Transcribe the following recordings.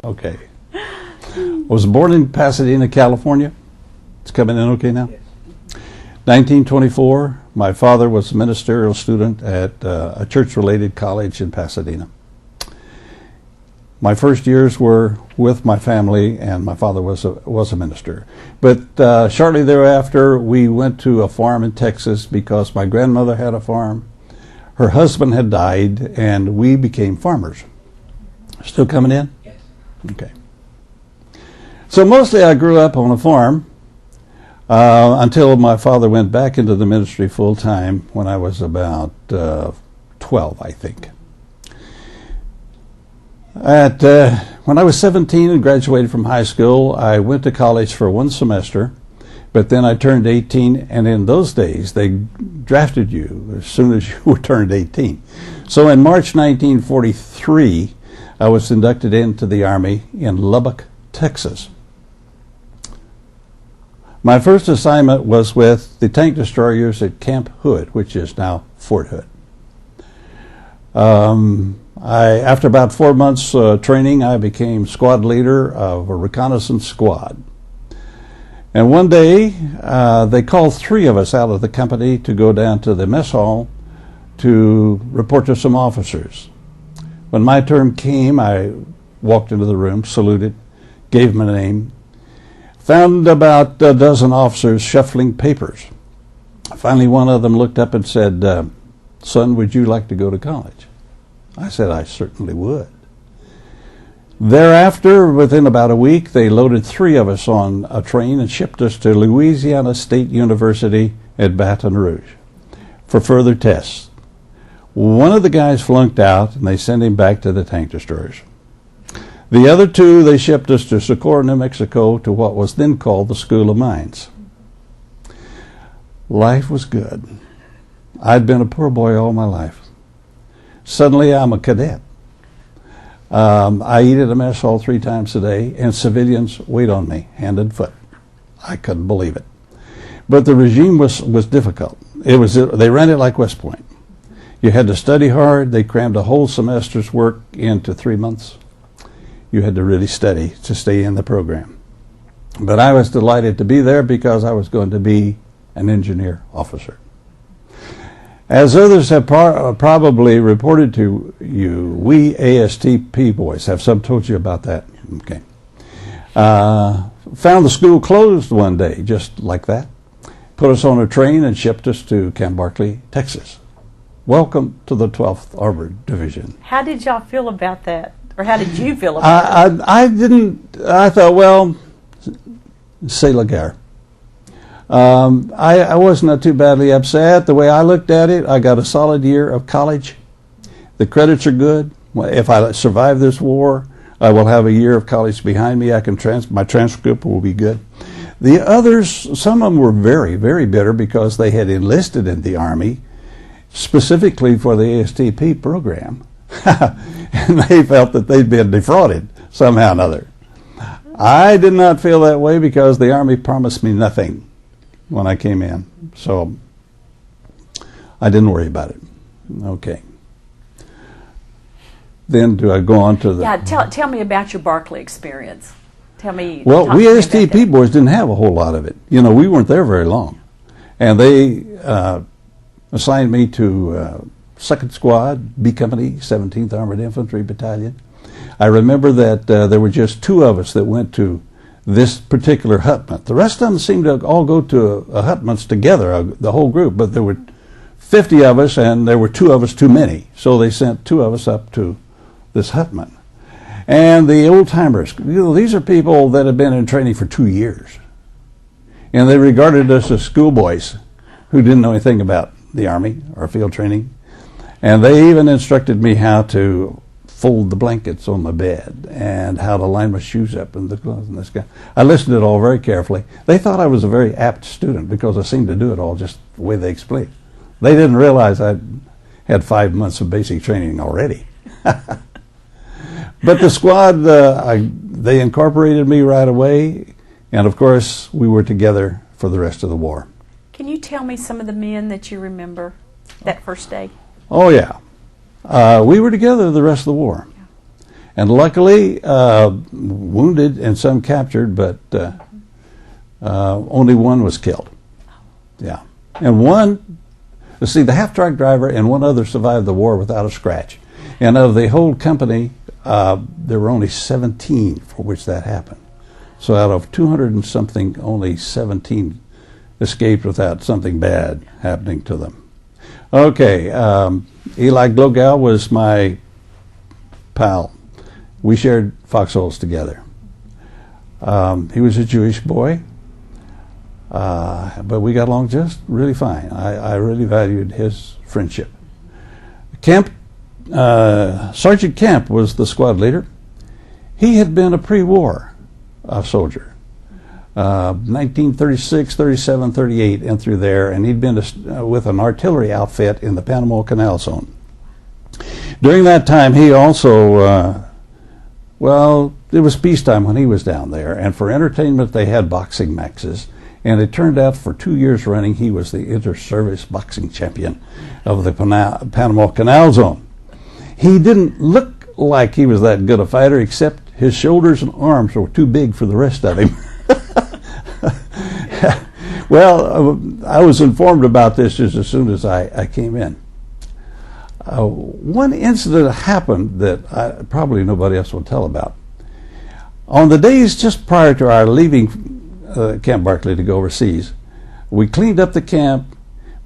Okay. Was born in Pasadena, California. It's coming in okay now? Yes. 1924, my father was a ministerial student at a church-related college in Pasadena. My first years were with my family, and my father was a minister. But shortly thereafter, we went to a farm in Texas because my grandmother had a farm. Her husband had died, and we became farmers. Still coming in? Yes. Okay. So mostly I grew up on a farm until my father went back into the ministry full time when I was about 12, I think. When I was 17 and graduated from high school, I went to college for one semester, but then I turned 18, and in those days they drafted you as soon as you were turned 18. So in March 1943, I was inducted into the Army in Lubbock, Texas. My first assignment was with the tank destroyers at Camp Hood, which is now Fort Hood. After about 4 months training, I became squad leader of a reconnaissance squad. And one day, they called 3 of us out of the company to go down to the mess hall to report to some officers. When my turn came, I walked into the room, saluted, gave them a name, found about a dozen officers shuffling papers. Finally, one of them looked up and said, "Son, would you like to go to college?" I said, "I certainly would." Thereafter, within about a week, they loaded 3 of us on a train and shipped us to Louisiana State University at Baton Rouge for further tests. One of the guys flunked out, and they sent him back to the tank destroyers. The other 2, they shipped us to Socorro, New Mexico, to what was then called the School of Mines. Life was good. I'd been a poor boy all my life. Suddenly, I'm a cadet. I eat at a mess hall 3 times a day, and civilians wait on me, hand and foot. I couldn't believe it. But the regime was difficult. They ran it like West Point. You had to study hard. They crammed a whole semester's work into 3 months. You had to really study to stay in the program. But I was delighted to be there because I was going to be an engineer officer. As others have probably reported to you, we ASTP boys, have some told you about that? Okay. Found the school closed one day, just like that. Put us on a train and shipped us to Camp Barkley, Texas. Welcome to the 12th Armored Division. How did y'all feel about that? Or how did you feel about it? I thought, well, c'est la guerre. I was not too badly upset. The way I looked at it, I got a solid year of college. The credits are good. If I survive this war, I will have a year of college behind me. My transcript will be good. The others, some of them were very, very bitter because they had enlisted in the Army specifically for the ASTP program. And they felt that they'd been defrauded somehow or another. I did not feel that way because the Army promised me nothing when I came in. So I didn't worry about it. Okay. Then do I go on to the... Yeah, tell me about your Barkley experience. Tell me... Well, we ASTP boys didn't have a whole lot of it. You know, we weren't there very long. And they assigned me to 2nd Squad, B Company, 17th Armored Infantry Battalion. I remember that there were just 2 of us that went to this particular hutment. The rest of them seemed to all go to hutments together, the whole group, but there were 50 of us and there were 2 of us too many. So they sent 2 of us up to this hutment. And the old-timers, you know, these are people that had been in training for 2 years. And they regarded us as schoolboys who didn't know anything about the Army or field training. And they even instructed me how to fold the blankets on my bed and how to line my shoes up and the gloves and this guy. I listened to it all very carefully. They thought I was a very apt student because I seemed to do it all just the way they explained. They didn't realize I had 5 months of basic training already. But the squad, they incorporated me right away, and of course we were together for the rest of the war. Can you tell me some of the men that you remember that first day? Oh yeah. We were together the rest of the war. And luckily, wounded and some captured, but only one was killed. Yeah. And one, see, the half-track driver and one other survived the war without a scratch. And of the whole company, there were only 17 for which that happened. So out of 200 and something, only 17 escaped without something bad happening to them. Okay, Eli Glogal was my pal. We shared foxholes together. He was a Jewish boy, but we got along just really fine. I really valued his friendship. Sergeant Kemp was the squad leader. He had been a pre-war soldier, 1936, 37, 38, and through there, and he'd been with an artillery outfit in the Panama Canal Zone. During that time, he also, well, it was peacetime when he was down there, and for entertainment, they had boxing matches. And it turned out for 2 years running, he was the inter-service boxing champion of the Panama Canal Zone. He didn't look like he was that good a fighter, except his shoulders and arms were too big for the rest of him. Well, I was informed about this just as soon as I came in. One incident happened that probably nobody else will tell about. On the days just prior to our leaving Camp Barclay to go overseas, we cleaned up the camp,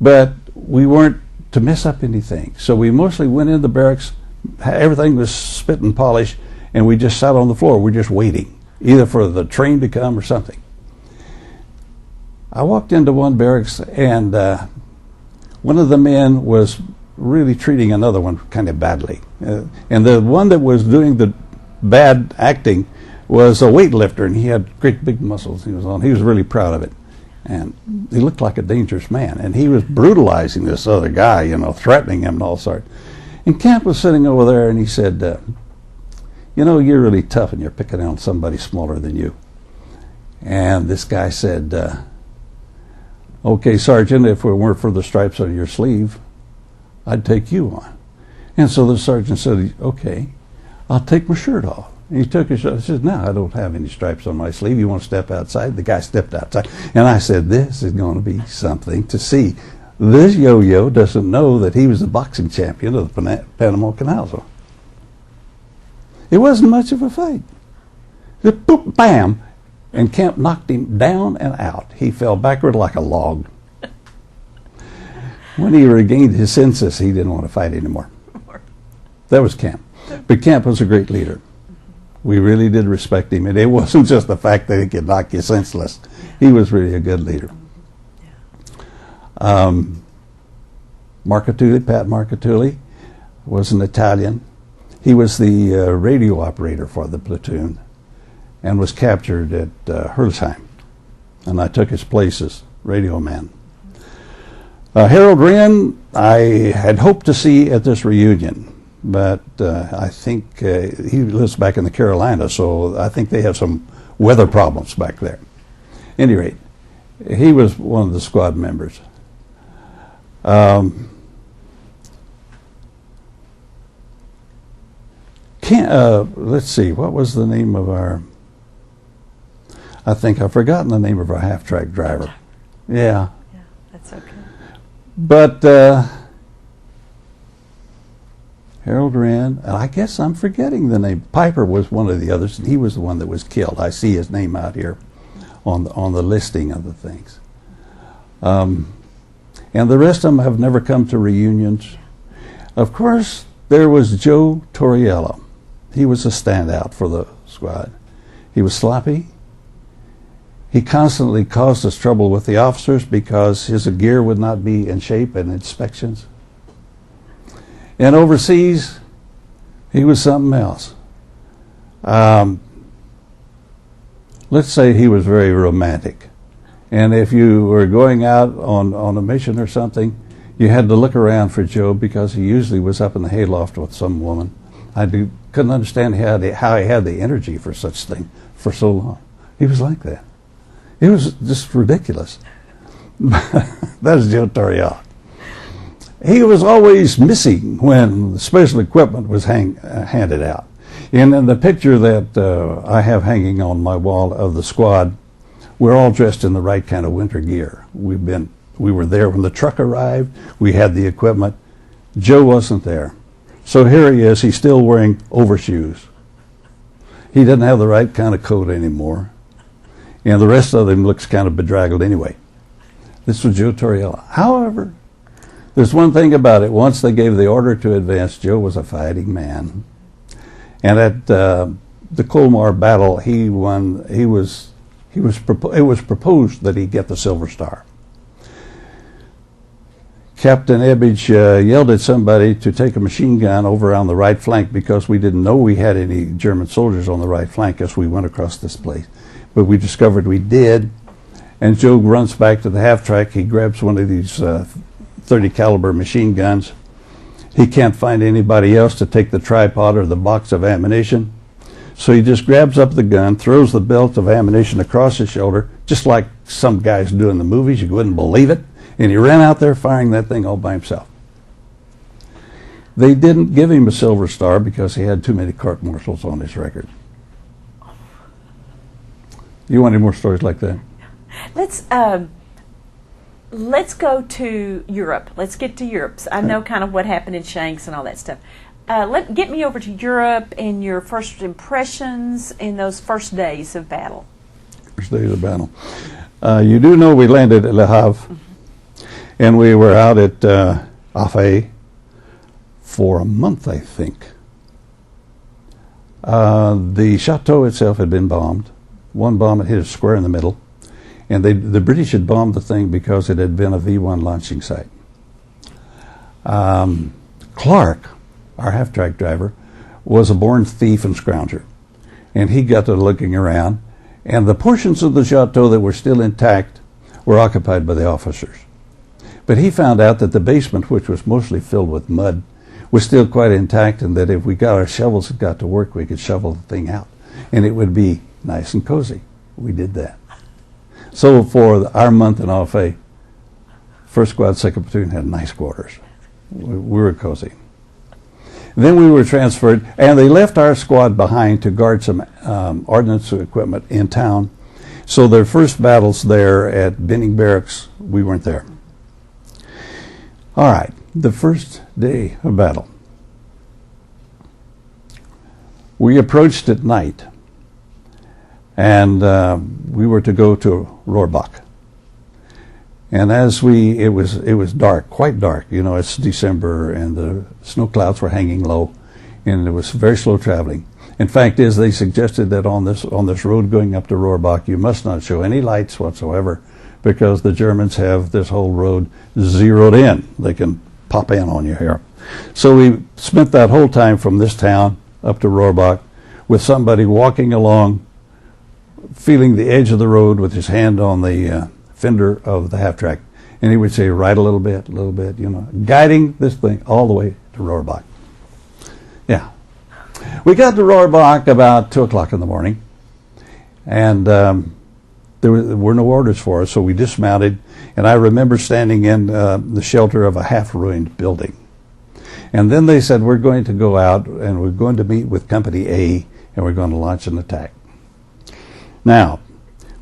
but we weren't to mess up anything. So we mostly went in the barracks, everything was spit and polished, and we just sat on the floor. We're just waiting, either for the train to come or something. I walked into one barracks, and one of the men was really treating another one kind of badly. And the one that was doing the bad acting was a weightlifter, and he had great big muscles. He was really proud of it. And he looked like a dangerous man. And he was brutalizing this other guy, threatening him and all sorts. And Camp was sitting over there, and he said, you're really tough, and you're picking on somebody smaller than you. And this guy said, okay, Sergeant, if it weren't for the stripes on your sleeve, I'd take you on. And so the sergeant said, okay, I'll take my shirt off. And he took his shirt. I said, no, I don't have any stripes on my sleeve. You want to step outside? The guy stepped outside. And I said, this is going to be something to see. This yo-yo doesn't know that he was the boxing champion of the Panama Canal Zone. It wasn't much of a fight. Just boop, bam, and Camp knocked him down and out. He fell backward like a log. When he regained his senses, he didn't want to fight anymore. That was Camp. But Camp was a great leader. We really did respect him, and it wasn't just the fact that he could knock you senseless. He was really a good leader. Marcatulli, Pat Marcatulli, was an Italian. He was the radio operator for the platoon and was captured at Hurtless Type, and I took his place as radio man. Harold Wren, I had hoped to see at this reunion, but I think he lives back in the Carolinas, so I think they have some weather problems back there. At any rate, he was one of the squad members. Let's see, what was the name of our... I think I've forgotten the name of our half-track driver. Yeah. Yeah, that's okay. But Harold Wren, and I guess I'm forgetting the name. Piper was one of the others, and he was the one that was killed. I see his name out here on the listing of the things. And the rest of them have never come to reunions. Of course, there was Joe Torriello. He was a standout for the squad. He was sloppy. He constantly caused us trouble with the officers because his gear would not be in shape at inspections. And overseas, he was something else. Let's say he was very romantic. And if you were going out on a mission or something, you had to look around for Joe because he usually was up in the hayloft with some woman. Couldn't understand how he had the energy for such thing for so long. He was like that. It was just ridiculous. That is Joe Torriello. He was always missing when the special equipment was handed out. And in the picture that I have hanging on my wall of the squad, we're all dressed in the right kind of winter gear. We were there when the truck arrived. We had the equipment. Joe wasn't there. So here he is. He's still wearing overshoes. He doesn't have the right kind of coat anymore. And the rest of him looks kind of bedraggled anyway. This was Joe Torriella. However, there's one thing about it. Once they gave the order to advance, Joe was a fighting man. And at the Colmar battle, he won. It was proposed that he get the Silver Star. Captain Ebbage yelled at somebody to take a machine gun over on the right flank because we didn't know we had any German soldiers on the right flank as we went across this place. But we discovered we did. And Joe runs back to the half-track. He grabs one of these 30 caliber machine guns. He can't find anybody else to take the tripod or the box of ammunition. So he just grabs up the gun, throws the belt of ammunition across his shoulder, just like some guys do in the movies. You wouldn't believe it. And he ran out there firing that thing all by himself. They didn't give him a Silver Star because he had too many court-martials on his record. You want any more stories like that? Let's go to Europe. Let's get to Europe. So I know kind of what happened in Shanks and all that stuff. Get me over to Europe and your first impressions in those first days of battle. First days of battle. You do know we landed at Le Havre, and we were out at Afay for a month, I think. The chateau itself had been bombed. One bomb had hit us square in the middle. And the British had bombed the thing because it had been a V-1 launching site. Clark, our half-track driver, was a born thief and scrounger. And he got to looking around. And the portions of the chateau that were still intact were occupied by the officers. But he found out that the basement, which was mostly filled with mud, was still quite intact, and that if we got our shovels and got to work, we could shovel the thing out. And it would be nice and cozy. We did that. So for our month in Afay, 1st Squad, 2nd Platoon had nice quarters. We were cozy. Then we were transferred, and they left our squad behind to guard some ordnance equipment in town. So their first battles there at Benning Barracks, we weren't there. All right, the first day of battle. We approached at night, and we were to go to Rohrbach. And as it was dark, quite dark. You know, it's December, and the snow clouds were hanging low, and it was very slow traveling. In fact, they suggested that on this road going up to Rohrbach, you must not show any lights whatsoever, because the Germans have this whole road zeroed in. They can pop in on you here. So we spent that whole time from this town up to Rohrbach with somebody walking along, feeling the edge of the road with his hand on the fender of the half-track. And he would say, right a little bit, you know, guiding this thing all the way to Rohrbach. Yeah. We got to Rohrbach about 2 o'clock in the morning, and there were no orders for us, so we dismounted, and I remember standing in the shelter of a half-ruined building. And then they said, we're going to go out, and we're going to meet with Company A, and we're going to launch an attack. Now,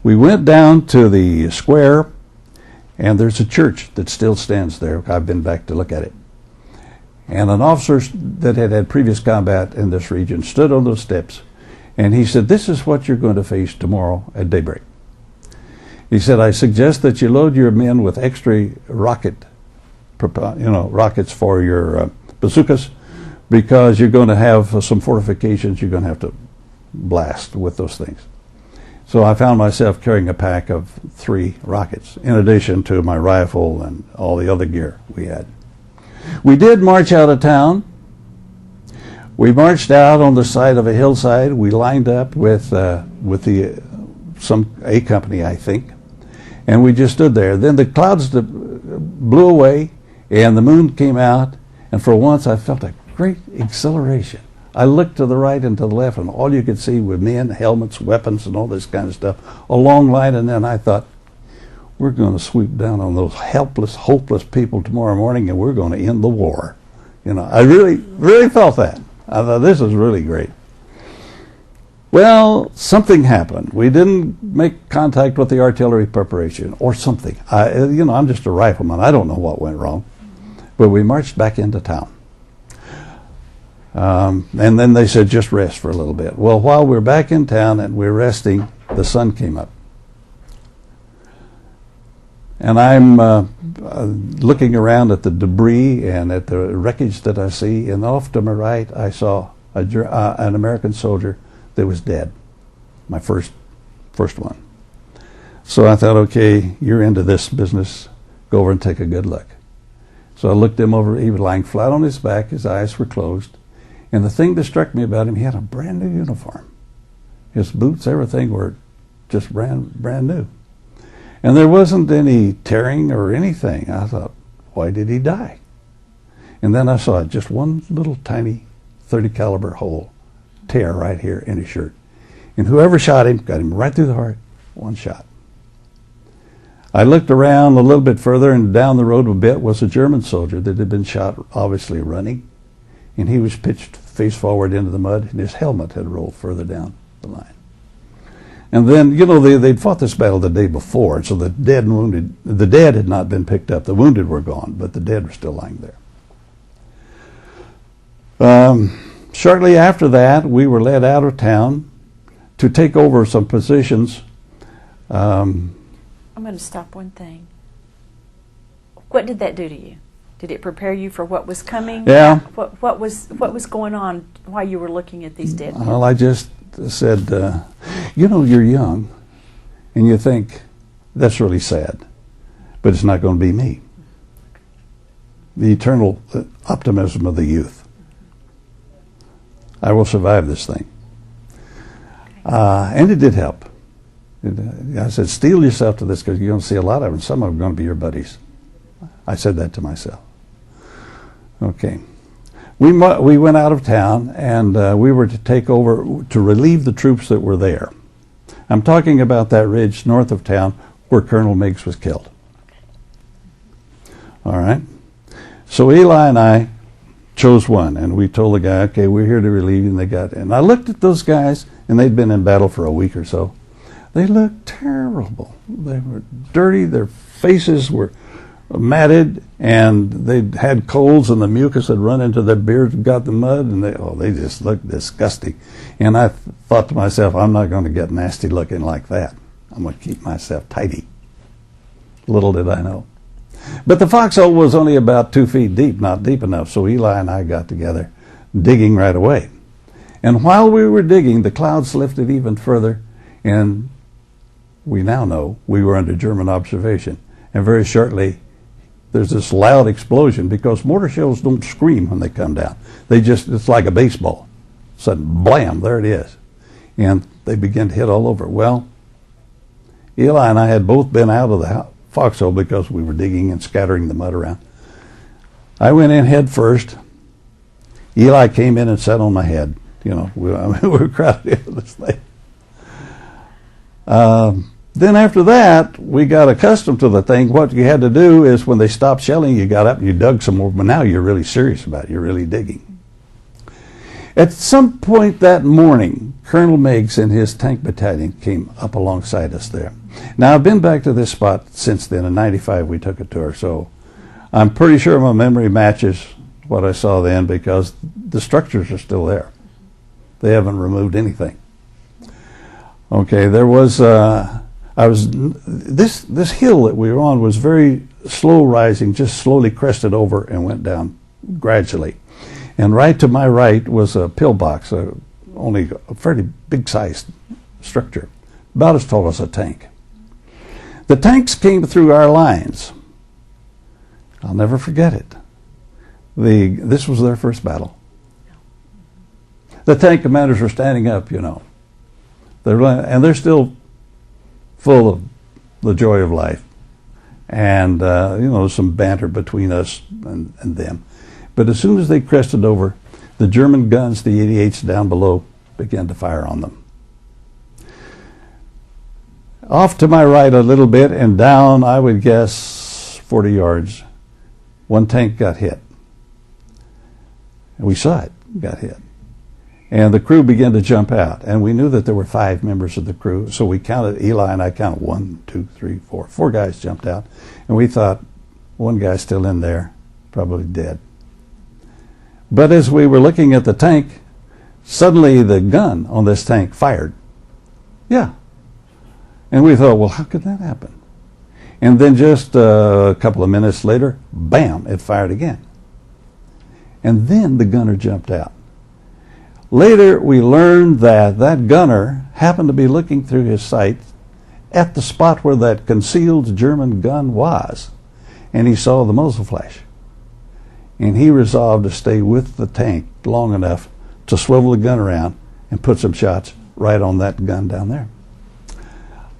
we went down to the square, and there's a church that still stands there. I've been back to look at it. And an officer that had had previous combat in this region stood on those steps, and he said, this is what you're going to face tomorrow at daybreak. He said, I suggest that you load your men with extra rockets for your bazookas, because you're going to have some fortifications you're going to have to blast with those things. So I found myself carrying a pack of 3 rockets, in addition to my rifle and all the other gear we had. We did march out of town. We marched out on the side of a hillside. We lined up with A company, I think, and we just stood there. Then the clouds blew away, and the moon came out, and for once I felt a great exhilaration. I looked to the right and to the left, and all you could see were men, helmets, weapons, and all this kind of stuff, a long line. And then I thought, we're going to sweep down on those helpless, hopeless people tomorrow morning, and we're going to end the war. You know, I really, really felt that. I thought, this is really great. Well, something happened. We didn't make contact with the artillery preparation or something. I'm just a rifleman. I don't know what went wrong. But we marched back into town. And then they said, just rest for a little bit. Well, while we're back in town and we're resting, the sun came up. And I'm looking around at the debris and at the wreckage that I see, and off to my right, I saw an American soldier that was dead, my first one. So I thought, okay, you're into this business. Go over and take a good look. So I looked him over. He was lying flat on his back. His eyes were closed. And the thing that struck me about him, he had a brand new uniform. His boots, everything were just brand new. And there wasn't any tearing or anything. I thought, why did he die? And then I saw just one little tiny .30 caliber hole tear right here in his shirt. And whoever shot him got him right through the heart, one shot. I looked around a little bit further, and down the road a bit was a German soldier that had been shot, obviously running. And he was pitched face forward into the mud, and his helmet had rolled further down the line. And then, they'd fought this battle the day before, and so the dead had not been picked up. The wounded were gone, but the dead were still lying there. Shortly after that, we were led out of town to take over some positions. I'm going to stop one thing. What did that do to you? Did it prepare you for what was coming? Yeah. What was going on while you were looking at these dead men? Well, I just said, you're young, and you think, that's really sad, but it's not going to be me. The eternal optimism of the youth. I will survive this thing. And it did help. I said, steel yourself to this, because you're going to see a lot of them. Some of them are going to be your buddies. I said that to myself. Okay. We went out of town, and we were to take over, to relieve the troops that were there. I'm talking about that ridge north of town where Colonel Meigs was killed. All right. So Eli and I chose one, and we told the guy, okay, we're here to relieve you, and they got in. I looked at those guys, and they'd been in battle for a week or so. They looked terrible. They were dirty. Their faces were matted, and they'd had colds, and the mucus had run into their beards and got the mud, and they just looked disgusting. And I thought to myself, I'm not going to get nasty looking like that. I'm going to keep myself tidy. Little did I know. But the Foxhole was only about 2 feet deep, not deep enough, so Eli and I got together, digging right away. And while we were digging, the clouds lifted even further, and we now know we were under German observation. And very shortly, there's this loud explosion, because mortar shells don't scream when they come down. It's like a baseball. Sudden blam, there it is. And they begin to hit all over. Well, Eli and I had both been out of the Foxhole because we were digging and scattering the mud around. I went in head first. Eli came in and sat on my head. We were crowded into this thing. Then after that, we got accustomed to the thing. What you had to do is when they stopped shelling, you got up and you dug some more, but now you're really serious about it. You're really digging. At some point that morning, Colonel Meigs and his tank battalion came up alongside us there. Now, I've been back to this spot since then. In '95, we took a tour, so I'm pretty sure my memory matches what I saw then, because the structures are still there. They haven't removed anything. Okay, there was... this hill that we were on was very slow rising, just slowly crested over and went down gradually. And right to my right was a pillbox, only a fairly big-sized structure, about as tall as a tank. The tanks came through our lines. I'll never forget it. This was their first battle. The tank commanders were standing up, they're still full of the joy of life, and some banter between us and them. But as soon as they crested over, the German guns, the 88s down below, began to fire on them. Off to my right a little bit, and down, I would guess, 40 yards, one tank got hit. And we saw it got hit. And the crew began to jump out. And we knew that there were 5 members of the crew. So we counted, Eli and I counted 1, 2, 3, 4. 4 guys jumped out. And we thought, one guy's still in there, probably dead. But as we were looking at the tank, suddenly the gun on this tank fired. Yeah. And we thought, well, how could that happen? And then just a couple of minutes later, bam, it fired again. And then the gunner jumped out. Later, we learned that that gunner happened to be looking through his sights at the spot where that concealed German gun was, and he saw the muzzle flash. And he resolved to stay with the tank long enough to swivel the gun around and put some shots right on that gun down there.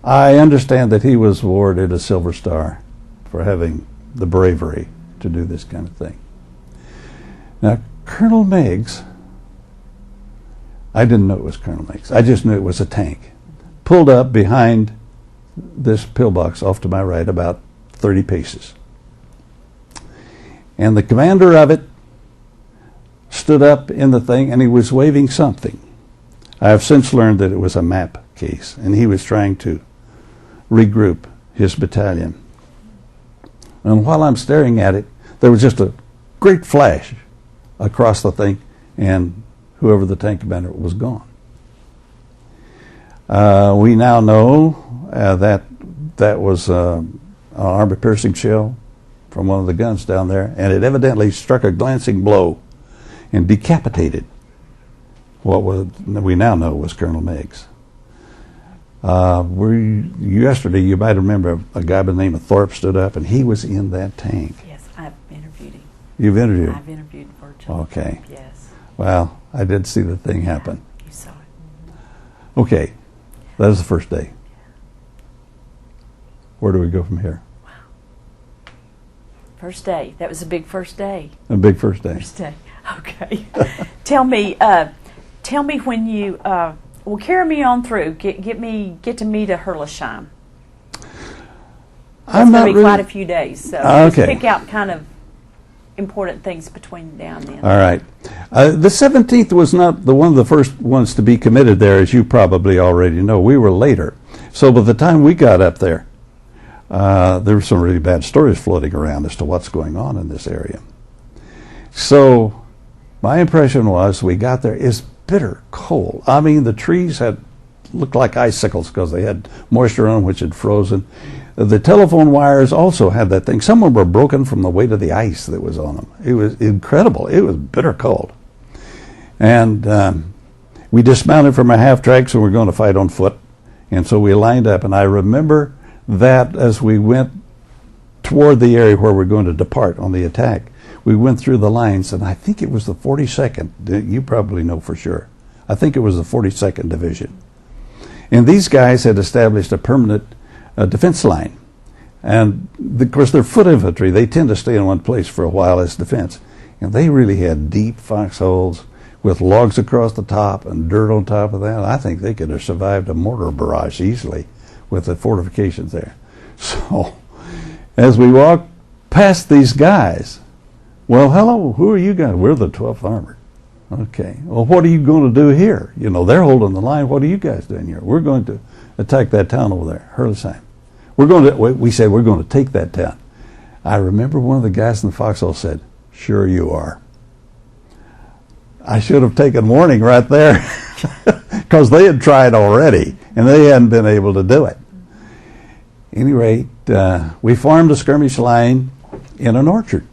I understand that he was awarded a Silver Star for having the bravery to do this kind of thing. Now, Colonel Meigs, I didn't know it was Colonel Meigs. I just knew it was a tank. Pulled up behind this pillbox off to my right about 30 paces. And the commander of it stood up in the thing and he was waving something. I have since learned that it was a map case, and he was trying to regroup his battalion. And while I'm staring at it, there was just a great flash across the thing, and whoever the tank commander was gone. We now know that that was an armor-piercing shell from one of the guns down there, and it evidently struck a glancing blow and decapitated what we now know was Colonel Meigs. Yesterday, you might remember a guy by the name of Thorpe stood up, and he was in that tank. Yes, I've interviewed him. You've interviewed him? I've interviewed virtually. Okay. Yes. Well, I did see the thing happen. You saw it. Okay, that was the first day. Where do we go from here? First day. That was a big first day. A big first day. First day. Okay. Tell me when you. Well, carry me on through. Get to meet a Hurtlesheim. It's going to be quite a few days, so just pick out kind of important things between now and then. All right. The 17th was not one of the first ones to be committed there, as you probably already know. We were later. So by the time we got up there, there were some really bad stories floating around as to what's going on in this area. So my impression was we got there, it's bitter cold. I mean, the trees had looked like icicles because they had moisture on them which had frozen. The telephone wires also had that thing. Some of them were broken from the weight of the ice that was on them. It was incredible. It was bitter cold. And we dismounted from our half-track, so we were going to fight on foot. And so we lined up, and I remember that as we went toward the area where we're going to depart on the attack, we went through the lines, and I think it was the 42nd. You probably know for sure. I think it was the 42nd Division. And these guys had established a permanent defense line. And, of course, they're foot infantry. They tend to stay in one place for a while as defense. And they really had deep foxholes with logs across the top and dirt on top of that. I think they could have survived a mortar barrage easily with the fortifications there. So, as we walked past these guys, well, hello, who are you guys? We're the 12th Armored. Okay. Well, what are you going to do here? You know, they're holding the line. What are you guys doing here? We're going to attack that town over there, Hurtlesheim. We said we're going to take that town. I remember one of the guys in the foxhole said, "Sure you are." I should have taken warning right there because they had tried already and they hadn't been able to do it. At any rate, we formed a skirmish line in an orchard.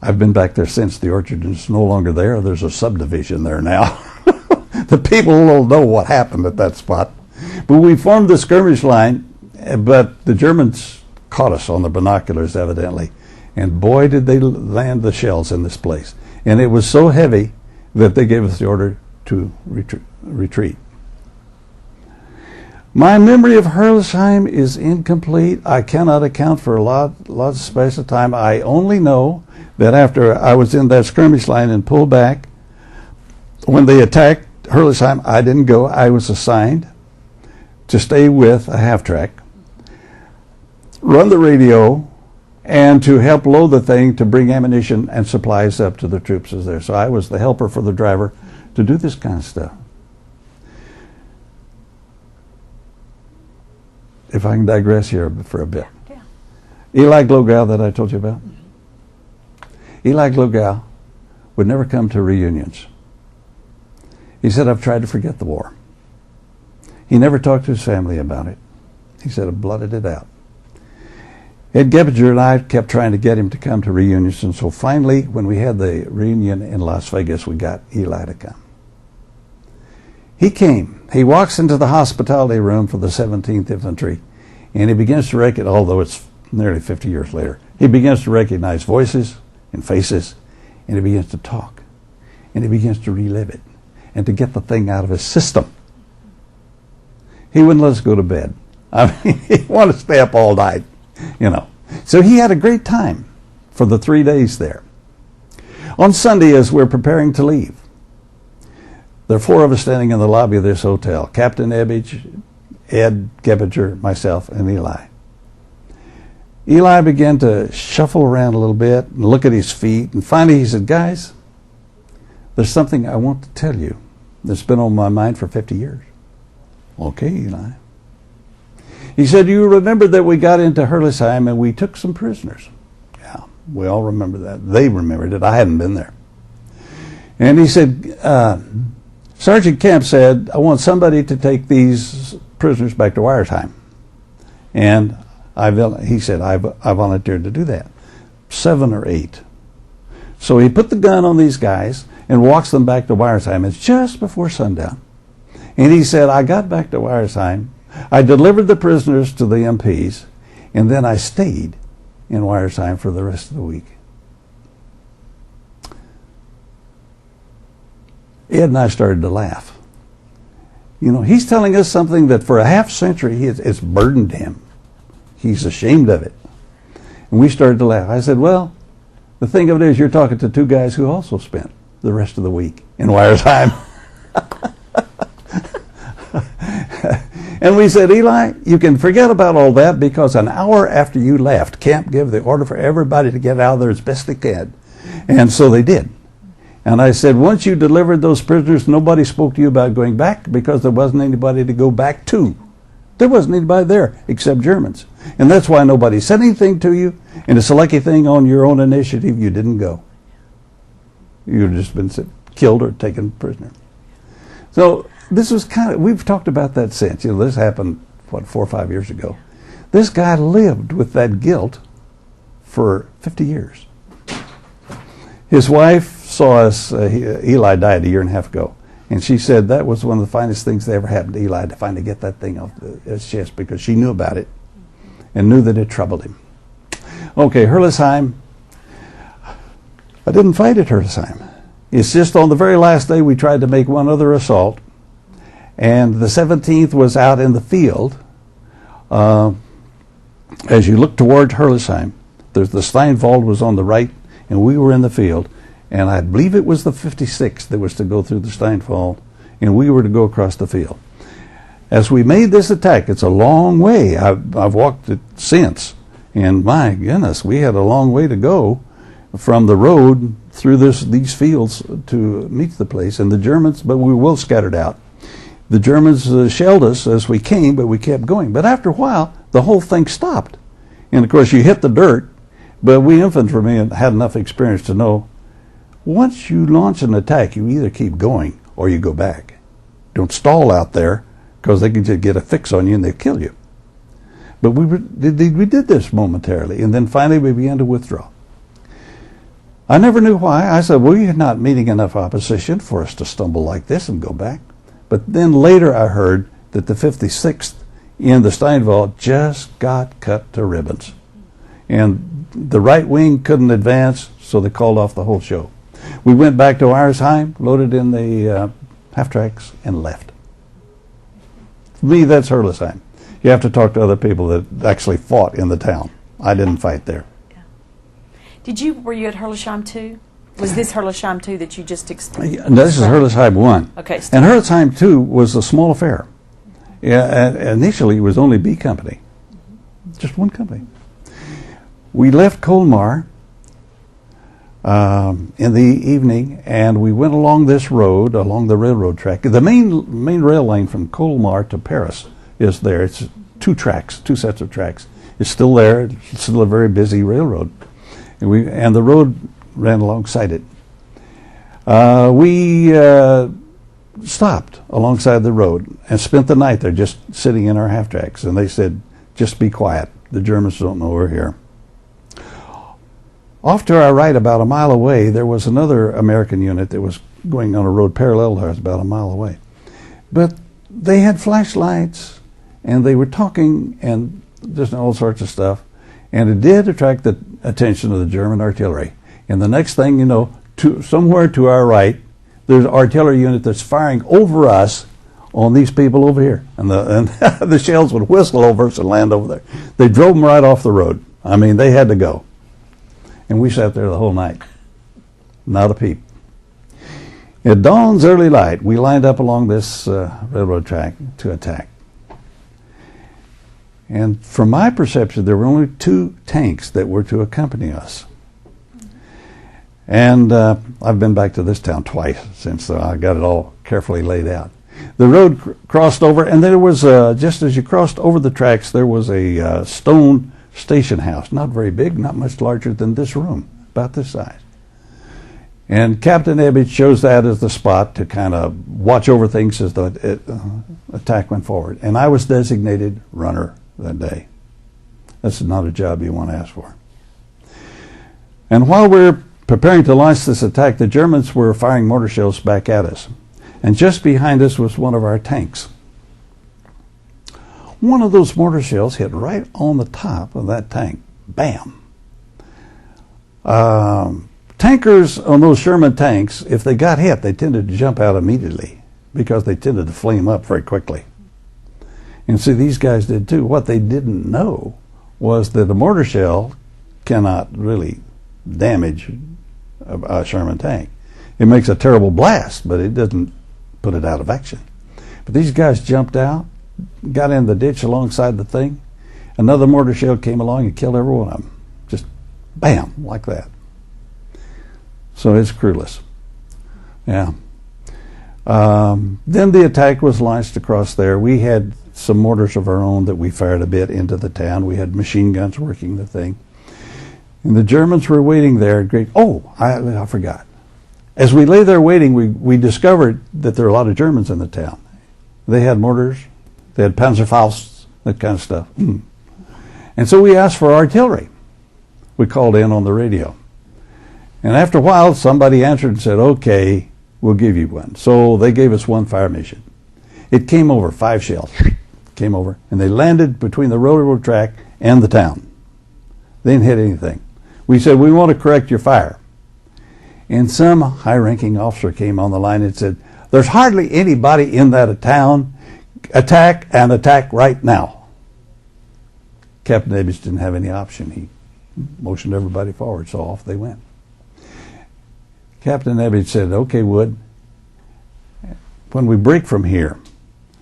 I've been back there since. The orchard is no longer there. There's a subdivision there now. The people don't know what happened at that spot. But we formed the skirmish line, but the Germans caught us on the binoculars, evidently. And boy, did they land the shells in this place. And it was so heavy that they gave us the order to retreat. My memory of Hurtlesheim is incomplete. I cannot account for a lot of space of time. I only know that after I was in that skirmish line and pulled back, when they attacked Hurtlesheim, I didn't go. I was assigned to stay with a half-track, run the radio, and to help load the thing to bring ammunition and supplies up to the troops as there. So I was the helper for the driver to do this kind of stuff. If I can digress here for a bit. Yeah. Eli Glogal that I told you about. Eli Glogal would never come to reunions. He said, I've tried to forget the war. He never talked to his family about it. He said, I blotted it out. Ed Gebbinger and I kept trying to get him to come to reunions, and so finally, when we had the reunion in Las Vegas, we got Eli to come. He came. He walks into the hospitality room for the 17th Infantry, and he begins to recognize, although it's nearly 50 years later, he begins to recognize voices and faces, and he begins to talk, and he begins to relive it, and to get the thing out of his system. He wouldn't let us go to bed. I mean, he wanted to stay up all night, you know. So he had a great time for the 3 days there. On Sunday, as we're preparing to leave, there are 4 of us standing in the lobby of this hotel. Captain Ebbage, Ed Gebbinger, myself, and Eli. Eli began to shuffle around a little bit and look at his feet, and finally he said, guys, there's something I want to tell you that's been on my mind for 50 years. Okay, Eli. He said, you remember that we got into Hurtlesheim and we took some prisoners. Yeah, we all remember that. They remembered it. I hadn't been there. And he said, Sergeant Kemp said, I want somebody to take these prisoners back to Wyersheim. And he said, I volunteered to do that. 7 or 8. So he put the gun on these guys and walks them back to Wyersheim. It's just before sundown. And he said, I got back to Wyersheim, I delivered the prisoners to the MPs, and then I stayed in Wyersheim for the rest of the week. Ed and I started to laugh. You know, he's telling us something that for a half century it's burdened him. He's ashamed of it. And we started to laugh. I said, well, the thing of it is you're talking to 2 guys who also spent the rest of the week in Wyersheim. And we said, Eli, you can forget about all that because an hour after you left, Camp gave the order for everybody to get out of there as best they could. And so they did. And I said, once you delivered those prisoners, nobody spoke to you about going back because there wasn't anybody to go back to. There wasn't anybody there except Germans. And that's why nobody said anything to you. And it's a lucky thing on your own initiative you didn't go. You'd just been killed or taken prisoner. So this was kind of, we've talked about that since. You know, this happened, 4 or 5 years ago. This guy lived with that guilt for 50 years. His wife saw us, Eli died 1.5 years ago, and she said that was one of the finest things that ever happened to Eli, to finally get that thing off his chest, because she knew about it and knew that it troubled him. Okay, Hurtlesheim. I didn't fight at Hurtlesheim. It's just on the very last day we tried to make one other assault, and the 17th was out in the field. As you look toward Hurtlesheim, the Steinwald was on the right, and we were in the field, and I believe it was the 56th that was to go through the Steinwald, and we were to go across the field. As we made this attack, it's a long way. I've walked it since, and my goodness, we had a long way to go from the road through these fields to meet the place. And the Germans, but we were well scattered out. The Germans shelled us as we came, but we kept going. But after a while, the whole thing stopped. And of course, you hit the dirt, but we infantrymen had enough experience to know once you launch an attack, you either keep going or you go back. Don't stall out there, because they can just get a fix on you and they'll kill you. But we did this momentarily, and then finally we began to withdraw. I never knew why. I said, well, you're not meeting enough opposition for us to stumble like this and go back. But then later I heard that the 56th in the Steinwald just got cut to ribbons. And the right wing couldn't advance, so they called off the whole show. We went back to Wyersheim, loaded in the half-tracks, and left. For me, that's Hurtlesheim. You have to talk to other people that actually fought in the town. I didn't fight there. Were you at Hurtlesheim 2? Was this Hurtlesheim 2 that you just explained? This is Hurtlesheim 1. Okay. And Hurtlesheim 2 was a small affair. Yeah, initially it was only B Company. Just one company. We left Colmar in the evening, and we went along this road, along the railroad track. The main rail lane from Colmar to Paris is there. It's two sets of tracks. It's still there. It's still a very busy railroad, and the road ran alongside it. We stopped alongside the road and spent the night there, just sitting in our half tracks. And they said, "Just be quiet. The Germans don't know we're here." Off to our right, about a mile away, there was another American unit that was going on a road parallel to ours, about a mile away. But they had flashlights, and they were talking, and just all sorts of stuff. And it did attract the attention of the German artillery. And the next thing you know, somewhere to our right, there's an artillery unit that's firing over us on these people over here. And the shells would whistle over us and land over there. They drove them right off the road. I mean, they had to go. And we sat there the whole night. Not a peep. At dawn's early light, we lined up along this railroad track to attack. And from my perception, there were only 2 tanks that were to accompany us. And I've been back to this town twice since I got it all carefully laid out. The road crossed over, and there was, just as you crossed over the tracks, there was a stone station house. Not very big, not much larger than this room, about this size. And Captain Ebbets chose that as the spot to kind of watch over things as the attack went forward. And I was designated runner that day. That's not a job you want to ask for. And while we're preparing to launch this attack, the Germans were firing mortar shells back at us. And just behind us was one of our tanks. One of those mortar shells hit right on the top of that tank. Bam! Tankers on those Sherman tanks, if they got hit, they tended to jump out immediately because they tended to flame up very quickly. And see, these guys did too. What they didn't know was that a mortar shell cannot really damage a Sherman tank. It makes a terrible blast, but it doesn't put it out of action. But these guys jumped out, got in the ditch alongside the thing. Another mortar shell came along and killed every one of them. Just bam, like that. So it's crewless. Yeah. Then the attack was launched across there. We had some mortars of our own that we fired a bit into the town. We had machine guns working the thing. And the Germans were waiting there. I forgot. As we lay there waiting, we discovered that there were a lot of Germans in the town. They had mortars. They had Panzerfausts, that kind of stuff. And so we asked for artillery. We called in on the radio. And after a while, somebody answered and said, "Okay, we'll give you one." So they gave us one fire mission. It came over, 5 shells came over, and they landed between the railroad track and the town. They didn't hit anything. We said, "We want to correct your fire." And some high-ranking officer came on the line and said, "There's hardly anybody in that town. Attack and attack right now." Captain Ebbets didn't have any option. He motioned everybody forward, so off they went. Captain Ebbets said, "Okay, Wood, when we break from here,"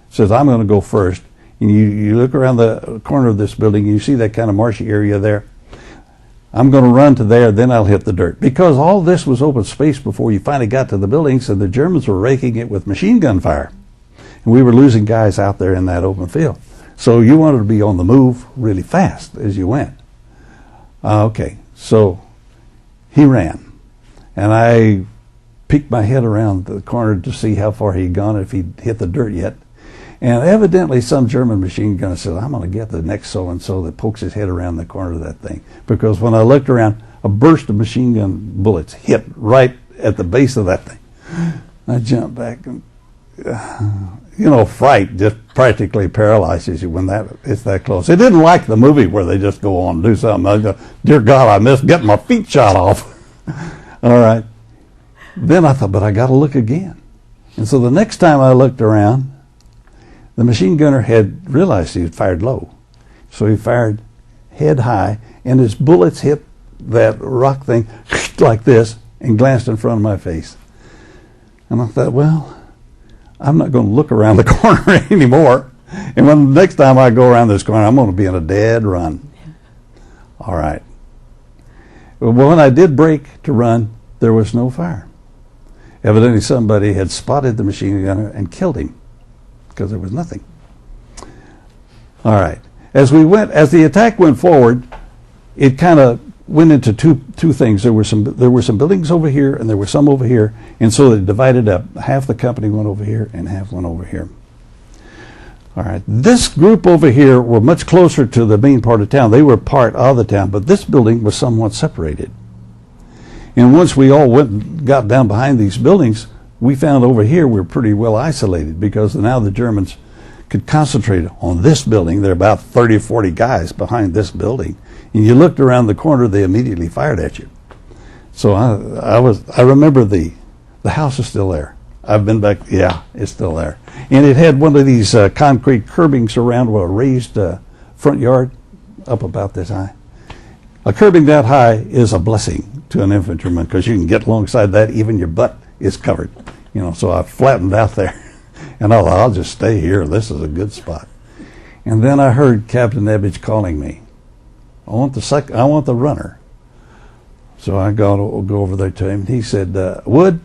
says, "I'm going to go first. And you look around the corner of this building, you see that kind of marshy area there. I'm going to run to there, then I'll hit the dirt." Because all this was open space before you finally got to the buildings, and the Germans were raking it with machine gun fire. And we were losing guys out there in that open field. So you wanted to be on the move really fast as you went. Okay, so he ran. And I peeked my head around the corner to see how far he'd gone, if he'd hit the dirt yet. And evidently some German machine gunner said, "I'm going to get the next so-and-so that pokes his head around the corner of that thing." Because when I looked around, a burst of machine gun bullets hit right at the base of that thing. I jumped back, and fright just practically paralyzes you when it's that close. It didn't like the movie where they just go on and do something. I go, "Dear God, I missed getting my feet shot off." All right. Then I thought, but I got to look again. And so the next time I looked around, the machine gunner had realized he had fired low. So he fired head high, and his bullets hit that rock thing like this and glanced in front of my face. And I thought, well, I'm not going to look around the corner anymore. And when the next time I go around this corner, I'm going to be in a dead run. All right. But when I did break to run, there was no fire. Evidently somebody had spotted the machine gunner and killed him because there was nothing. All right. As the attack went forward, it kind of went into two things. There were some buildings over here and there were some over here, and so they divided up. Half the company went over here and half went over here. All right. This group over here were much closer to the main part of town. They were part of the town, but this building was somewhat separated. And once we all went and got down behind these buildings, we found over here we're pretty well isolated because now the Germans could concentrate on this building. There are about 30 or 40 guys behind this building. And you looked around the corner, they immediately fired at you. So I remember the house is still there. I've been back, yeah, it's still there. And it had one of these concrete curbings around a raised front yard up about this high. A curbing that high is a blessing to an infantryman because you can get alongside that, even your butt is covered. You know, so I flattened out there. And I thought, I'll just stay here. This is a good spot. And then I heard Captain Ebbage calling me. I want the runner. So I go over there to him. He said, Wood,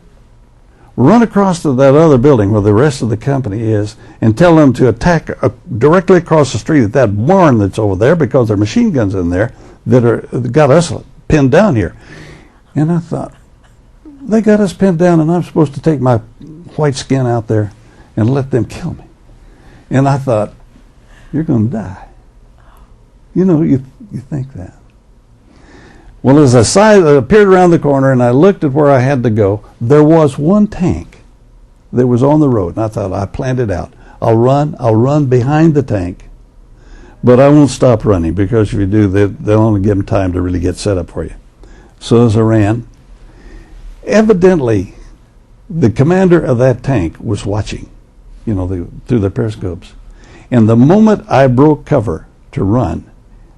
run across to that other building where the rest of the company is and tell them to attack directly across the street at that barn that's over there because there are machine guns in there that got us pinned down here. And I thought, they got us pinned down and I'm supposed to take my white skin out there and let them kill me. And I thought, you're going to die. You know, you think that. Well, as I appeared around the corner and I looked at where I had to go, there was one tank that was on the road. And I thought, I planned it out. I'll run behind the tank, but I won't stop running because if you do, they'll only give them time to really get set up for you. So as I ran, evidently, the commander of that tank was watching, you know, through the periscopes. And the moment I broke cover to run,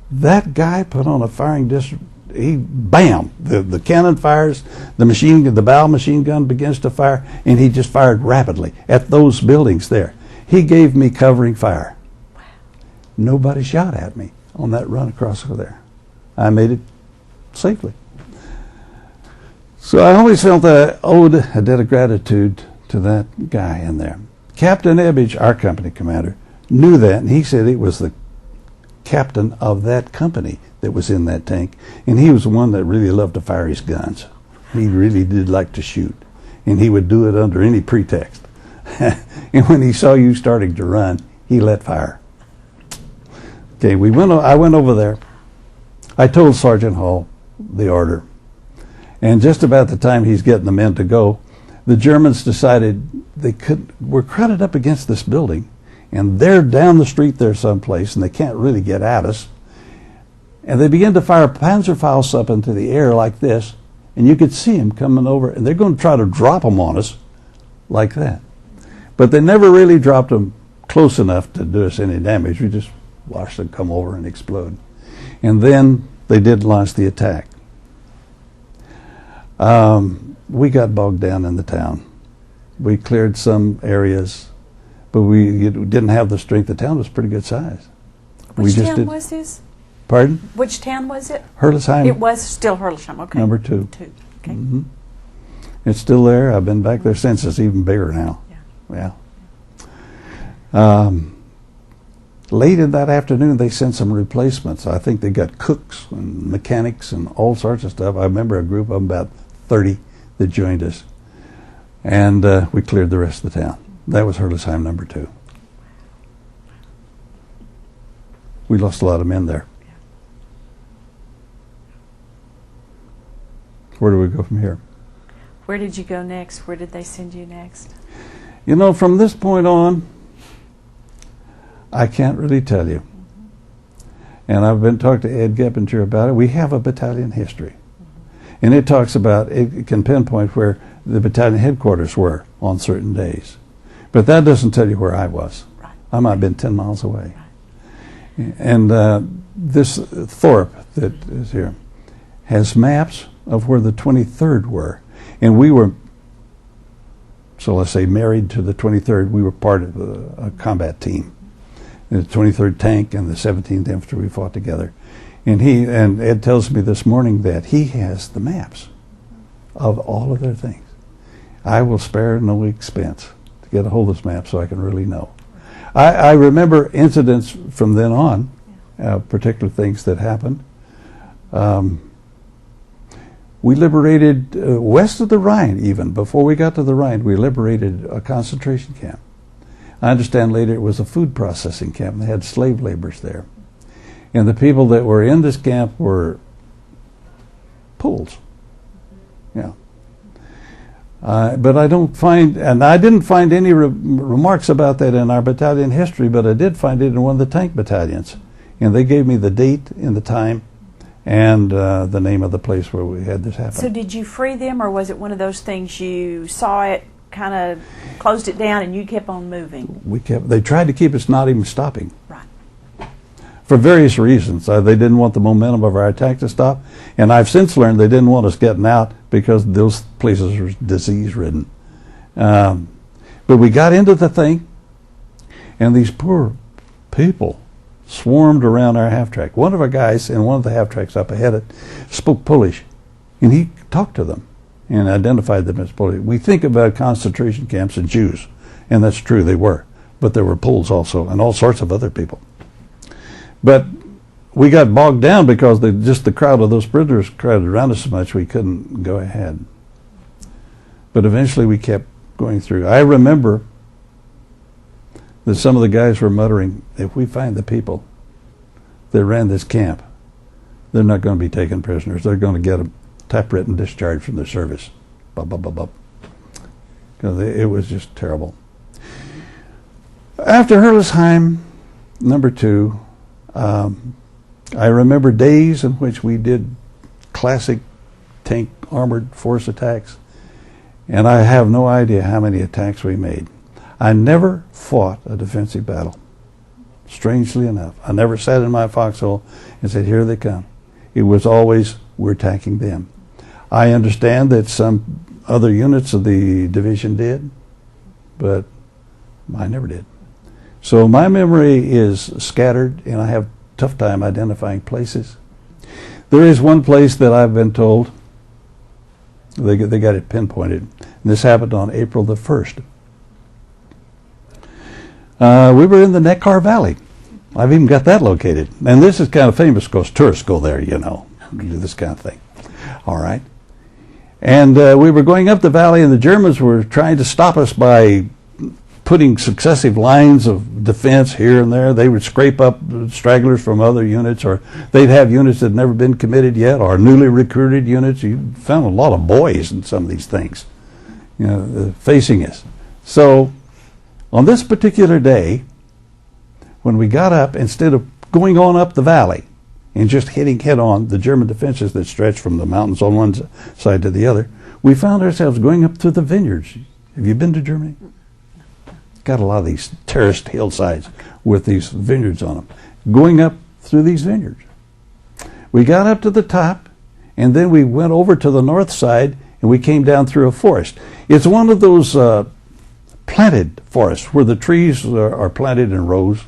that guy put on a firing bam, the cannon fires, the bow machine gun begins to fire, and he just fired rapidly at those buildings there. He gave me covering fire. Wow. Nobody shot at me on that run across over there. I made it safely. So I always felt that I owed a debt of gratitude to that guy in there. Captain Ebbage, our company commander, knew that, and he said it was the captain of that company that was in that tank, and he was the one that really loved to fire his guns. He really did like to shoot, and he would do it under any pretext. And when he saw you starting to run, he let fire. Okay, I went over there. I told Sergeant Hall the order, and just about the time he's getting the men to go, the Germans decided we're crowded up against this building, and they're down the street there someplace, and they can't really get at us. And they began to fire Panzerfaust up into the air like this, and you could see them coming over, and they're going to try to drop them on us like that. But they never really dropped them close enough to do us any damage. We just watched them come over and explode. And then they did launch the attack. We got bogged down in the town. We cleared some areas, but we didn't have the strength. The town was pretty good size. Which town was this? Pardon? Which town was it? Hurtlesheim. It was still Hurtlesheim, okay. Number 2. Okay. Mm-hmm. It's still there. I've been back there since. It's even bigger now. Yeah. Late in that afternoon, they sent some replacements. I think they got cooks and mechanics and all sorts of stuff. I remember a group of about 30 that joined us. And we cleared the rest of the town. That was Hurtlesheim number 2. We lost a lot of men there. Where do we go from here? Where did you go next? Where did they send you next? You know, from this point on, I can't really tell you. And I've been talking to Ed Geppinger about it. We have a battalion history. And it talks about, it can pinpoint where the battalion headquarters were on certain days. But that doesn't tell you where I was. Right. I might have been 10 miles away. Right. And this Thorpe that is here has maps of where the 23rd were. And we were, so let's say, married to the 23rd. We were part of a combat team. The 23rd Tank and the 17th Infantry, we fought together. And Ed tells me this morning that he has the maps of all of their things. I will spare no expense to get a hold of this map so I can really know. I remember incidents from then on, particular things that happened. We liberated, west of the Rhine even, before we got to the Rhine, we liberated a concentration camp. I understand later it was a food processing camp. They had slave laborers there. And the people that were in this camp were Poles. Yeah. But I don't find, and I didn't find any remarks about that in our battalion history, but I did find it in one of the tank battalions. And they gave me the date and the time and the name of the place where we had this happen. So did you free them, or was it one of those things you saw it, kind of closed it down, and you kept on moving? They tried to keep us not even stopping. Right. For various reasons. They didn't want the momentum of our attack to stop. And I've since learned they didn't want us getting out because those places were disease-ridden. But we got into the thing, and these poor people swarmed around our half-track. One of our guys in one of the half-tracks up ahead spoke Polish, and he talked to them and identified them as Polish. We think about concentration camps and Jews, and that's true, they were. But there were Poles also, and all sorts of other people. But we got bogged down because just the crowd of those prisoners crowded around us so much we couldn't go ahead. But eventually we kept going through. I remember that some of the guys were muttering, if we find the people that ran this camp, they're not going to be taken prisoners. They're going to get a typewritten discharge from their service. Blah, blah, blah, blah. Because it was just terrible. After Hurtless Type, number 2, I remember days in which we did classic tank armored force attacks, and I have no idea how many attacks we made. I never fought a defensive battle. Strangely enough, I never sat in my foxhole and said, here they come. It was always, we're attacking them. I understand that some other units of the division did, but I never did. So my memory is scattered, and I have a tough time identifying places. There is one place that I've been told, they got it pinpointed, and this happened on April the 1st. We were in the Netcar Valley. I've even got that located. And this is kind of famous because tourists go there, you know, do this kind of thing. All right. And we were going up the valley, and the Germans were trying to stop us by putting successive lines of defense here and there. They would scrape up stragglers from other units, or they'd have units that had never been committed yet, or newly recruited units. You found a lot of boys in some of these things, you know, facing us. So on this particular day, when we got up, instead of going on up the valley and just hitting head on the German defenses that stretched from the mountains on one side to the other, we found ourselves going up through the vineyards. Have you been to Germany? Got a lot of these terraced hillsides with these vineyards on them. Going up through these vineyards. We got up to the top, and then we went over to the north side, and we came down through a forest. It's one of those planted forests where the trees are planted in rows,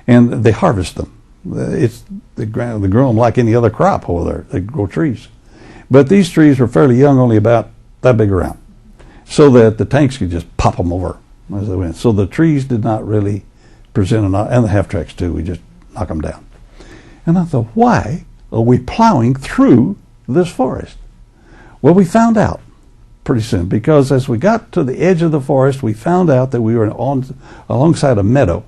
and they harvest them. They grow them like any other crop over there. They grow trees. But these trees were fairly young, only about that big around, so that the tanks could just pop them over as they went. So the trees did not really present enough, and the half-tracks too, we just knock them down. And I thought, why are we plowing through this forest? Well, we found out pretty soon, because as we got to the edge of the forest, we found out that we were alongside a meadow,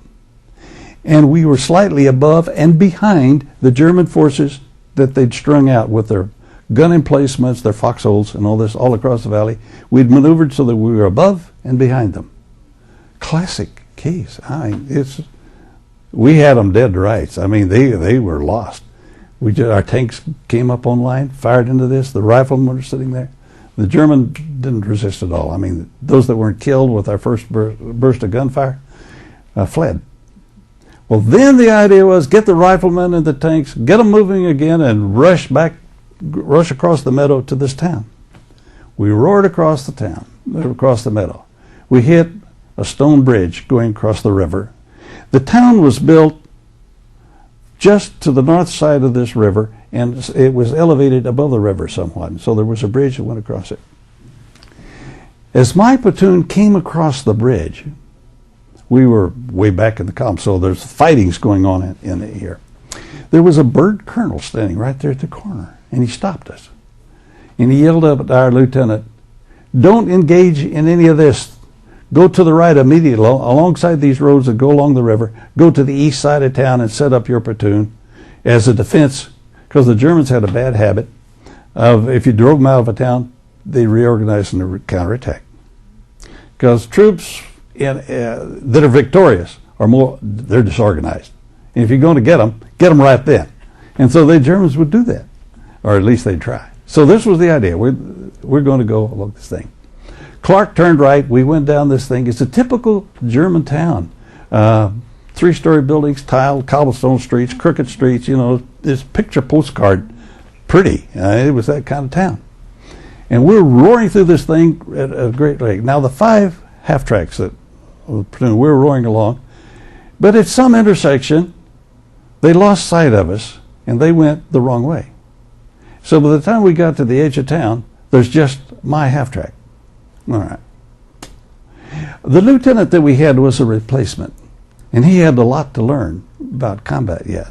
and we were slightly above and behind the German forces that they'd strung out with their gun emplacements, their foxholes, and all this all across the valley. We'd maneuvered so that we were above and behind them. Classic case. We had them dead to rights. I mean, they were lost. Our tanks came up on line, fired into this. The riflemen were sitting there. The German didn't resist at all. I mean, those that weren't killed with our first burst of gunfire fled. Well, then the idea was get the riflemen and the tanks, get them moving again, and rush across the meadow to this town. We roared across the town, across the meadow. We hit a stone bridge going across the river. The town was built just to the north side of this river, and it was elevated above the river somewhat. So there was a bridge that went across it. As my platoon came across the bridge, we were way back in the column, so there's fightings going on in here. There was a bird colonel standing right there at the corner, and he stopped us. And he yelled up at our lieutenant, "Don't engage in any of this. Go to the right immediately, alongside these roads that go along the river. Go to the east side of town and set up your platoon as a defense," because the Germans had a bad habit of, if you drove them out of a town, they reorganized and counterattack. Because troops that are victorious they're disorganized. And if you're going to get them right then. And so the Germans would do that, or at least they'd try. So this was the idea. We're going to go along this thing. Clark turned right. We went down this thing. It's a typical German town. 3-story buildings, tiled, cobblestone streets, crooked streets. This picture postcard, pretty. It was that kind of town. And we're roaring through this thing at a great rate. Now the 5 half-tracks that we were roaring along, but at some intersection, they lost sight of us, and they went the wrong way. So by the time we got to the edge of town, there's just my half-track. All right. The lieutenant that we had was a replacement, and he had a lot to learn about combat yet.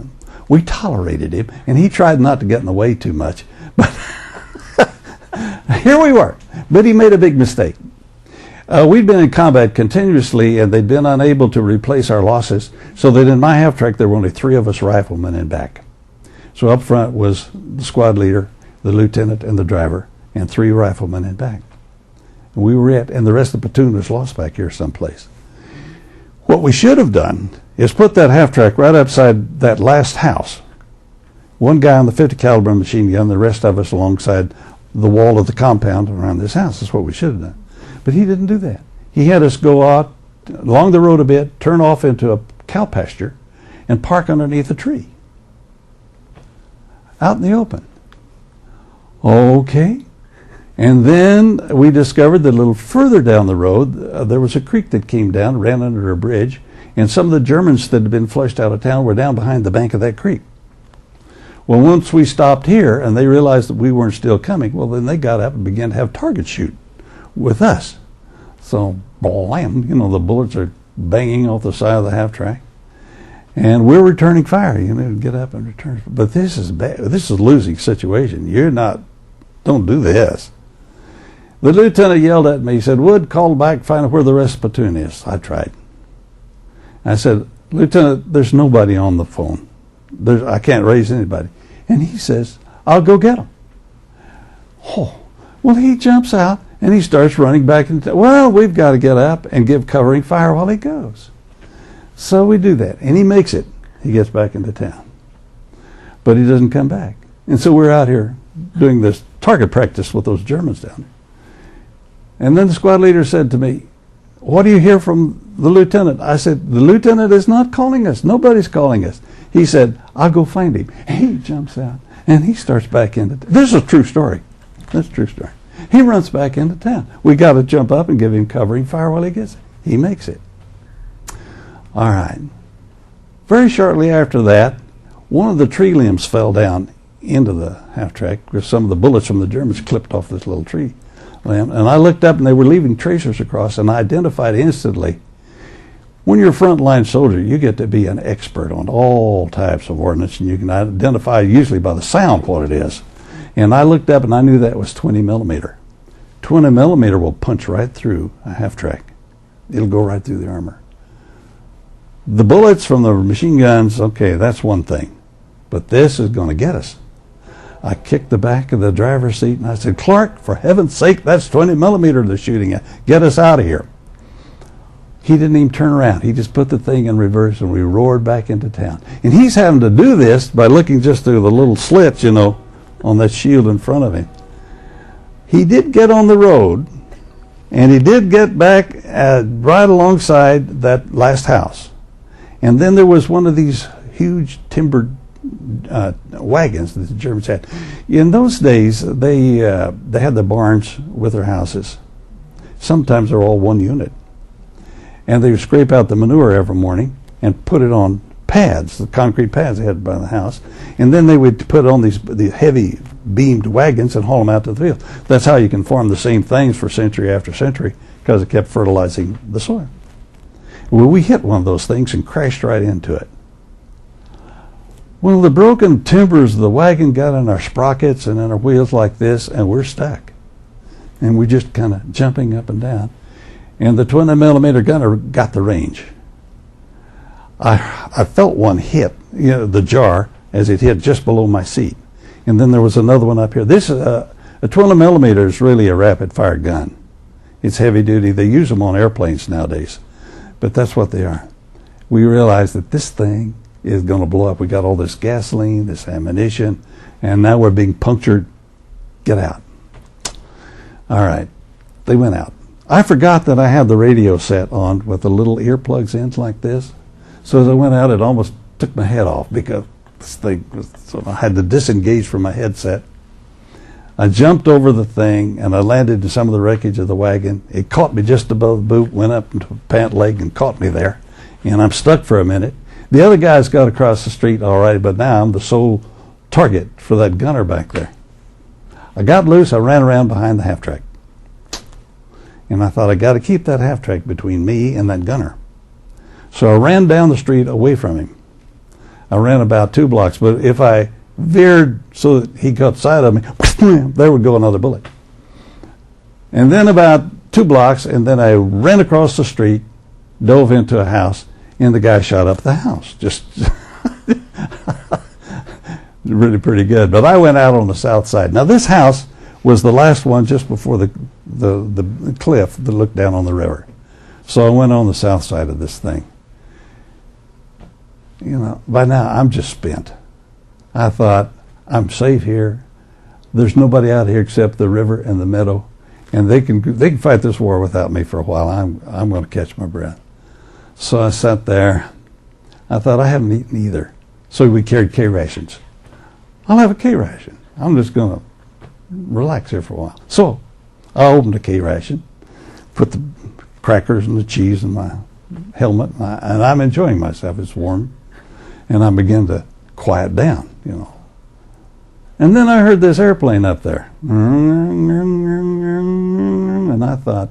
We tolerated him, and he tried not to get in the way too much, but here we were. But he made a big mistake. We'd been in combat continuously, and they'd been unable to replace our losses, so that in my half-track there were only 3 of us riflemen in back. So up front was the squad leader, the lieutenant, and the driver, and 3 riflemen in back. And we were it, and the rest of the platoon was lost back here someplace. What we should have done is put that half-track right upside that last house. One guy on the 50 caliber machine gun, the rest of us alongside the wall of the compound around this house. That's what we should have done. But he didn't do that. He had us go out along the road a bit, turn off into a cow pasture, and park underneath a tree. Out in the open. Okay. And then we discovered that a little further down the road, there was a creek that came down, ran under a bridge, and some of the Germans that had been flushed out of town were down behind the bank of that creek. Well, once we stopped here and they realized that we weren't still coming, well, then they got up and began to have target shoot with us. So, blam, the bullets are banging off the side of the half-track. And we're returning fire, get up and return. But this is bad. This is a losing situation. Don't do this. The lieutenant yelled at me. He said, "Wood, call back, find out where the rest of the platoon is." I tried. I said, "Lieutenant, there's nobody on the phone. I can't raise anybody." And he says, "I'll go get them." Oh, well, he jumps out and he starts running back into. Well, we've got to get up and give covering fire while he goes. So we do that, and he makes it. He gets back into town, but he doesn't come back. And so we're out here doing this target practice with those Germans down there. And then the squad leader said to me, "What do you hear from the lieutenant?" I said, "The lieutenant is not calling us. Nobody's calling us." He said, "I'll go find him." He jumps out, and he starts back into town. This is a true story. That's a true story. He runs back into town. We got to jump up and give him covering fire while he gets it. He makes it. All right. Very shortly after that, one of the tree limbs fell down into the half-track because some of the bullets from the Germans clipped off this little tree limb. And I looked up, and they were leaving tracers across, and I identified instantly. When you're a frontline soldier, you get to be an expert on all types of ordnance, and you can identify usually by the sound what it is. And I looked up, and I knew that was 20 millimeter. 20 millimeter will punch right through a half-track. It'll go right through the armor. The bullets from the machine guns, okay, that's one thing. But this is going to get us. I kicked the back of the driver's seat, and I said, "Clark, for heaven's sake, that's 20 millimeter they're shooting at. Get us out of here." He didn't even turn around. He just put the thing in reverse, and we roared back into town. And he's having to do this by looking just through the little slits, on that shield in front of him. He did get on the road, and he did get back right alongside that last house. And then there was one of these huge timbered wagons that the Germans had. In those days, they had the barns with their houses. Sometimes they're all one unit. And they would scrape out the manure every morning and put it on pads, the concrete pads they had by the house, and then they would put on the heavy beamed wagons and haul them out to the field. That's how you can farm the same things for century after century, because it kept fertilizing the soil. Well, we hit one of those things and crashed right into it. Well, the broken timbers of the wagon got in our sprockets and in our wheels like this, and we're stuck. And we're just kind of jumping up and down. And the 20mm gunner got the range. I felt one hit, the jar, as it hit just below my seat. And then there was another one up here. This a 20mm is really a rapid fire gun. It's heavy duty. They use them on airplanes nowadays, but that's what they are. We realized that this thing is going to blow up. We got all this gasoline, this ammunition, and now we're being punctured. Get out. All right. They went out. I forgot that I had the radio set on with the little earplugs in like this. So as I went out, it almost took my head off because this thing was, so I had to disengage from my headset. I jumped over the thing and I landed in some of the wreckage of the wagon. It caught me just above the boot, went up into the pant leg and caught me there. And I'm stuck for a minute. The other guys got across the street all right, but now I'm the sole target for that gunner back there. I got loose. I ran around behind the half-track. And I thought, I got to keep that half-track between me and that gunner. So I ran down the street away from him. I ran about 2 blocks, but if I veered so that he got sight of me, there would go another bullet. And then about 2 blocks, and then I ran across the street, dove into a house, and the guy shot up the house. Just really pretty good. But I went out on the south side. Now this house was the last one just before the cliff that looked down on the river. So I went on the south side of this thing. By now I'm just spent. I thought, I'm safe here. There's nobody out here except the river and the meadow, and they can fight this war without me for a while. I'm going to catch my breath. So I sat there. I thought, I haven't eaten either. So we carried K rations. I'll have a K ration. I'm just going to relax here for a while. So I opened a K ration, put the crackers and the cheese in my helmet, and I'm enjoying myself. It's warm. And I began to quiet down, And then I heard this airplane up there. And I thought,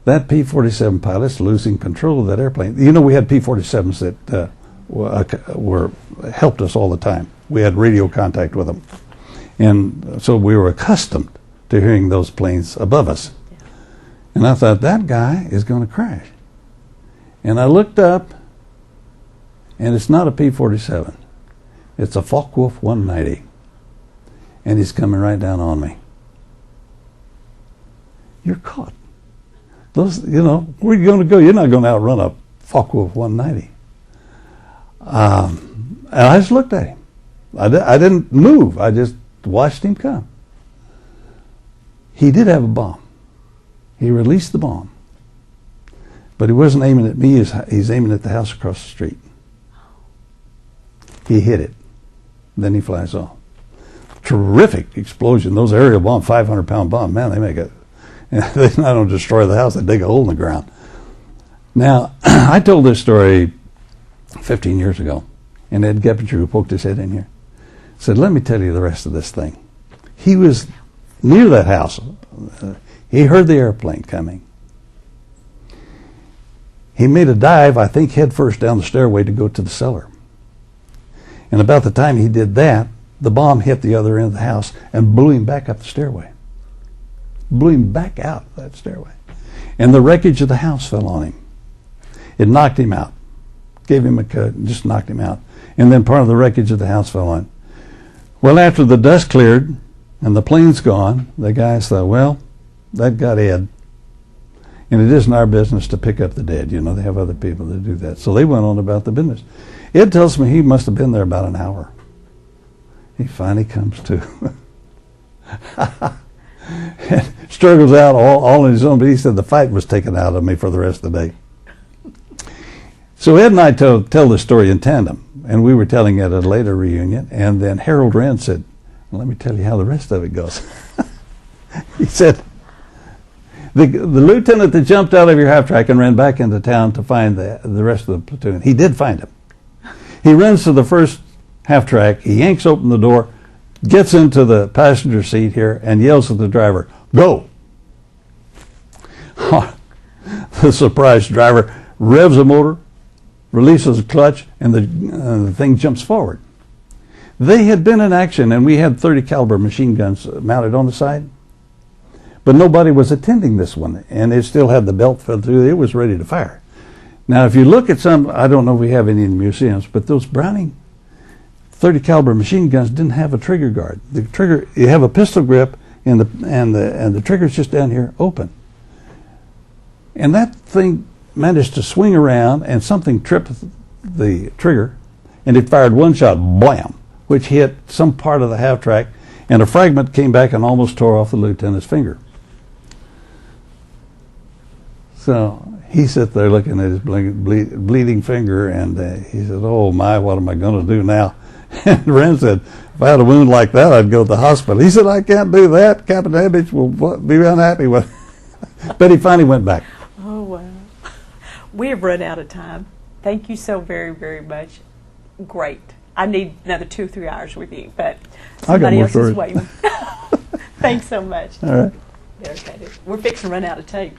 that P-47 pilot's losing control of that airplane. We had P-47s that helped us all the time. We had radio contact with them. And so we were accustomed to hearing those planes above us. And I thought, that guy is going to crash. And I looked up, and it's not a P-47. It's a Foxhole 190. And he's coming right down on me. You're caught. Those, where are you going to go? You're not going to outrun a Foxhole 190. And I just looked at him. I didn't move. I just watched him come. He did have a bomb. He released the bomb. But he wasn't aiming at me. He's aiming at the house across the street. He hit it. Then he flies off. Terrific explosion. Those aerial bombs, 500-pound bomb, man, they make it. They not only destroy the house, they dig a hole in the ground. Now, I told this story 15 years ago, and Ed Geppinger, who poked his head in here, said, let me tell you the rest of this thing. He was near that house. He heard the airplane coming. He made a dive, I think, head first down the stairway to go to the cellar. And about the time he did that, the bomb hit the other end of the house and blew him back up the stairway. Blew him back out of that stairway. And the wreckage of the house fell on him. It knocked him out. Gave him a cut, just knocked him out. And then part of the wreckage of the house fell on. Well, after the dust cleared and the plane's gone, the guys thought, well, that got Ed. And it isn't our business to pick up the dead. They have other people that do that. So they went on about the business. Ed tells me he must have been there about an hour. He finally comes to. And struggles out all on his own, but he said the fight was taken out of me for the rest of the day. So Ed and I tell this story in tandem, and we were telling it at a later reunion, and then Harold Wren said, let me tell you how the rest of it goes. He said, the lieutenant that jumped out of your half-track and ran back into town to find the rest of the platoon, he did find him. He runs to the first half track. He yanks open the door, gets into the passenger seat here, and yells at the driver, "Go!" The surprised driver revs the motor, releases the clutch, and the thing jumps forward. They had been in action, and we had 30 caliber machine guns mounted on the side, but nobody was attending this one, and it still had the belt fed through. It was ready to fire. Now, if you look at some, I don't know if we have any in the museums, but those Browning 30 caliber machine guns didn't have a trigger guard. The trigger, you have a pistol grip, and the trigger's just down here open. And that thing managed to swing around, and something tripped the trigger, and it fired one shot, blam, which hit some part of the half track, and a fragment came back and almost tore off the lieutenant's finger. So he sat there looking at his bleeding finger, and he said, "Oh my, what am I going to do now?" And Ren said, "If I had a wound like that, I'd go to the hospital." He said, "I can't do that. Captain Abbott will be unhappy with it." But he finally went back. Oh, wow. We have run out of time. Thank you so very, very much. Great. I need another 2 or 3 hours with you, but somebody else is waiting. Thanks so much. All right. Okay. We're fixing to run out of tape.